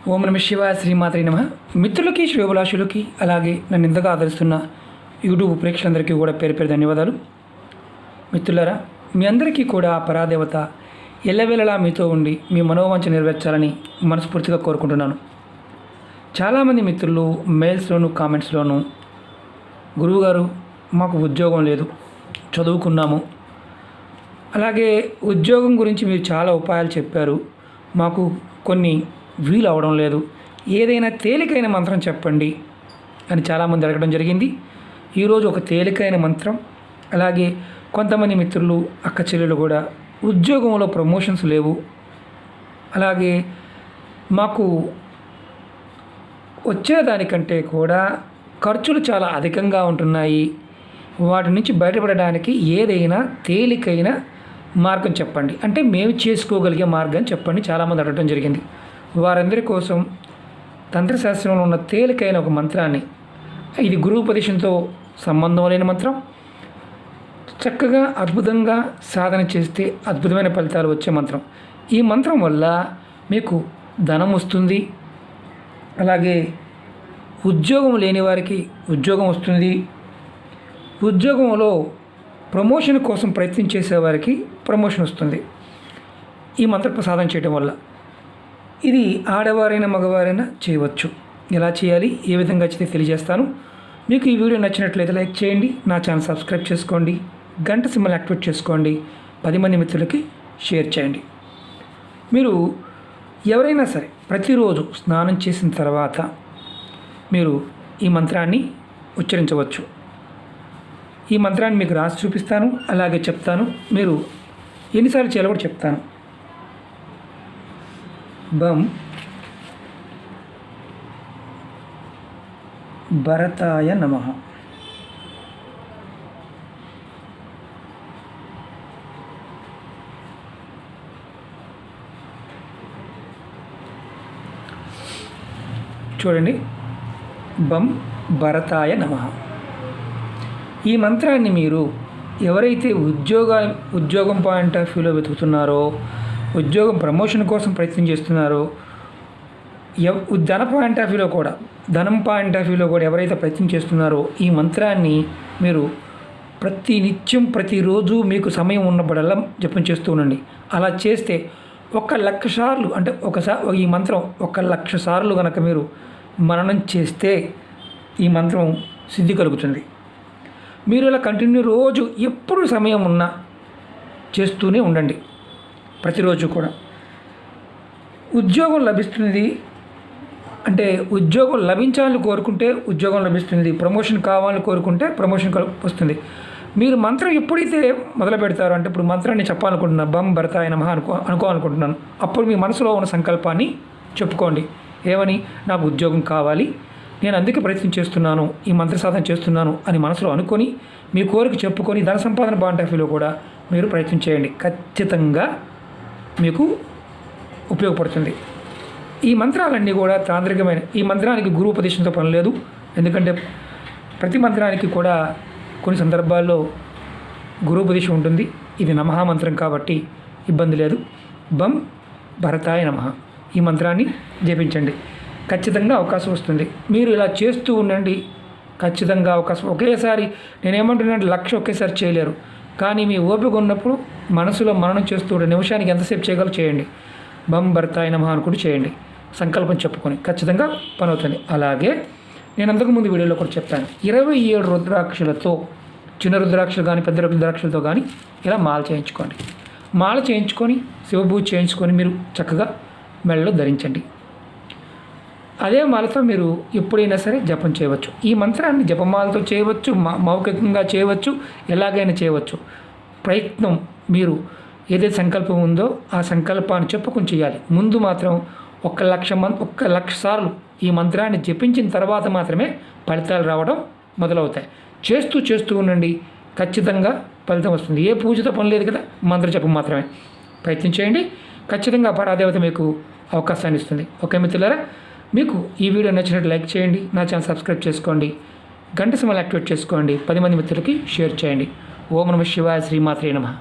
ఓం నమ శివాయ శ్రీమాత్రే నమః. మిత్రులకి శ్రేయోభిలాషులకి అలాగే నన్ను ఇంతగా ఆదరిస్తున్న యూట్యూబ్ ప్రేక్షకులందరికీ కూడా పేరు పేరు ధన్యవాదాలు. మిత్రులారా, మీ అందరికీ కూడా పరాదేవత ఎల్లవేళలా మీతో ఉండి మీ మనోవాంఛ నెరవేర్చాలని మనస్ఫూర్తిగా కోరుకుంటున్నాను. చాలామంది మిత్రులు మెయిల్స్లోను కామెంట్స్లోను గురువుగారు మాకు ఉద్యోగం లేదు, చదువుకున్నాము, అలాగే ఉద్యోగం గురించి మీరు చాలా ఉపాయాలు చెప్పారు, మాకు కొన్ని వీలు అవడం లేదు, ఏదైనా తేలికైన మంత్రం చెప్పండి అని చాలామంది అడగడం జరిగింది. ఈరోజు ఒక తేలికైన మంత్రం, అలాగే కొంతమంది మిత్రులు అక్క చెల్లెలు కూడా ఉద్యోగంలో ప్రమోషన్స్ లేవు, అలాగే మాకు వచ్చేదానికంటే కూడా ఖర్చులు చాలా అధికంగా ఉంటున్నాయి, వాటి నుంచి బయటపడడానికి ఏదైనా తేలికైన మార్గం చెప్పండి, అంటే మేము చేసుకోగలిగే మార్గం చెప్పండి చాలామంది అడగడం జరిగింది. వారందరి కోసం తంత్రశాస్త్రంలో ఉన్న తేలికైన ఒక మంత్రాన్ని, ఇది గురువుపదేశంతో సంబంధం లేని మంత్రం, చక్కగా అద్భుతంగా సాధన చేస్తే అద్భుతమైన ఫలితాలు వచ్చే మంత్రం. ఈ మంత్రం వల్ల మీకు ధనం వస్తుంది, అలాగే ఉద్యోగం లేని వారికి ఉద్యోగం వస్తుంది, ఉద్యోగంలో ప్రమోషన్ కోసం ప్రయత్నం చేసేవారికి ప్రమోషన్ వస్తుంది ఈ మంత్ర సాధన చేయడం వల్ల. ఇది ఆడవారైనా మగవారైనా చేయవచ్చు. ఎలా చేయాలి, ఏ విధంగా చేస్తే తెలియజేస్తాను. మీకు ఈ వీడియో నచ్చినట్లయితే లైక్ చేయండి, నా ఛానల్ సబ్స్క్రైబ్ చేసుకోండి, గంట సింబల్ యాక్టివేట్ చేసుకోండి, 10 మంది మిత్రులకి షేర్ చేయండి. మీరు ఎవరైనా సరే ప్రతిరోజు స్నానం చేసిన తర్వాత మీరు ఈ మంత్రాన్ని ఉచ్చరించవచ్చు. ఈ మంత్రాన్ని మీకు రాసి చూపిస్తాను, అలాగే చెప్తాను, మీరు ఎన్నిసార్లు చేయాలో కూడా చెప్తాను. బం భరతాయ నమః. చూడండి, బం భరతాయ నమః. ఈ మంత్రాన్ని మీరు ఎవరైతే ఉద్యోగం పాయింట్ ఆఫ్ వ్యూలో వెతుకుతున్నారో, ఉద్యోగం ప్రమోషన్ కోసం ప్రయత్నం చేస్తున్నారో, ధన పాయింట్ ఆఫ్ వ్యూలో కూడా, ధనం పాయింట్ ఆఫ్ వ్యూలో కూడా ఎవరైతే ప్రయత్నం చేస్తున్నారో ఈ మంత్రాన్ని మీరు నిత్యం ప్రతిరోజు మీకు సమయం ఉన్నప్పుడల్లా జపం చేస్తూ ఉండండి. అలా చేస్తే 1,00,000 సార్లు, అంటే ఈ మంత్రం 1,00,000 సార్లు కనుక మీరు మననం చేస్తే ఈ మంత్రం సిద్ధి కలుగుతుంది. మీరు ఇలా కంటిన్యూ రోజు ఎప్పుడు సమయం ఉన్నా చేస్తూనే ఉండండి. ప్రతిరోజు కూడా ఉద్యోగం లభిస్తుంది, అంటే ఉద్యోగం లభించాలని కోరుకుంటే ఉద్యోగం లభిస్తుంది, ప్రమోషన్ కావాలని కోరుకుంటే ప్రమోషన్ వస్తుంది. మీరు మంత్రం ఎప్పుడైతే మొదలు పెడతారో, అంటే ఇప్పుడు మంత్రాన్ని చెప్పాలనుకుంటున్నాను, బం భరతాయ నమః అనుకోవాలనుకుంటున్నాను, అప్పుడు మీ మనసులో ఉన్న సంకల్పాన్ని చెప్పుకోండి. ఏమని? నాకు ఉద్యోగం కావాలి, నేను అందుకే ప్రయత్నం చేస్తున్నాను, ఈ మంత్ర సాధన చేస్తున్నాను అని మనసులో అనుకొని మీ కోరిక చెప్పుకొని ధన సంపాదన పాయింట్ ఆఫ్ వ్యూలో కూడా మీరు ప్రయత్నం చేయండి. ఖచ్చితంగా మీకు ఉపయోగపడుతుంది. ఈ మంత్రాలన్నీ కూడా తాంత్రికమైన, ఈ మంత్రానికి గురువు ఉపదేశంతో పని లేదు, ఎందుకంటే ప్రతి మంత్రానికి కూడా కొన్ని సందర్భాల్లో గురువు ఉపదేశం ఉంటుంది. ఇది నమః మంత్రం కాబట్టి ఇబ్బంది లేదు. బం భరతాయ నమః ఈ మంత్రాన్ని జపించండి, ఖచ్చితంగా అవకాశం వస్తుంది. మీరు ఇలా చేస్తూ ఉండండి, ఖచ్చితంగా అవకాశం. ఒకేసారి నేనేమంటున్నాను, 1,00,000 ఒకేసారి చేయలేరు, కానీ మీ ఓపిక ఉన్నప్పుడు మనసులో మననం చేస్తూ ఉండే నిమిషానికి ఎంతసేపు చేయగలరు చేయండి. బం భరతాయ నమః అనుకుంటూ చేయండి, సంకల్పం చెప్పుకొని, ఖచ్చితంగా పని అవుతుంది. అలాగే నేను అంతకుముందు వీడియోలో కూడా చెప్పాను, 27 రుద్రాక్షలతో, చిన్న రుద్రాక్షలు కానీ పెద్ద రుద్రాక్షలతో కానీ ఇలా మాల చేయించుకోండి. మాల చేయించుకొని శివపూజ చేయించుకొని మీరు చక్కగా మెడలో ధరించండి. అదే మాలతో మీరు ఎప్పుడైనా సరే జపం చేయవచ్చు. ఈ మంత్రాన్ని జపమాలతో చేయవచ్చు, మౌఖికంగా చేయవచ్చు, ఎలాగైనా చేయవచ్చు. ప్రయత్నం మీరు ఏదైతే సంకల్పం ఉందో ఆ సంకల్పాన్ని చెప్పుకొని చేయాలి. ముందు మాత్రం 1,00,000 సార్లు ఈ మంత్రాన్ని జపించిన తర్వాత మాత్రమే ఫలితాలు రావడం మొదలవుతాయి. చేస్తూ ఉండండి, ఖచ్చితంగా ఫలితం వస్తుంది. ఏ పూజతో పని లేదు కదా, మంత్ర జపం మాత్రమే. ప్రయత్నం చేయండి, ఖచ్చితంగా పరాదేవత మీకు అవకాశాన్ని ఇస్తుంది. ఓకే మిత్రులారా, మీకు ఈ వీడియో నచ్చినట్టు లైక్ చేయండి, నా ఛానల్ సబ్స్క్రైబ్ చేసుకోండి, గంట సింబల్ యాక్టివేట్ చేసుకోండి, 10 మంది మిత్రులకి షేర్ చేయండి. ఓం నమః శివాయ శ్రీమాత్రే నమః.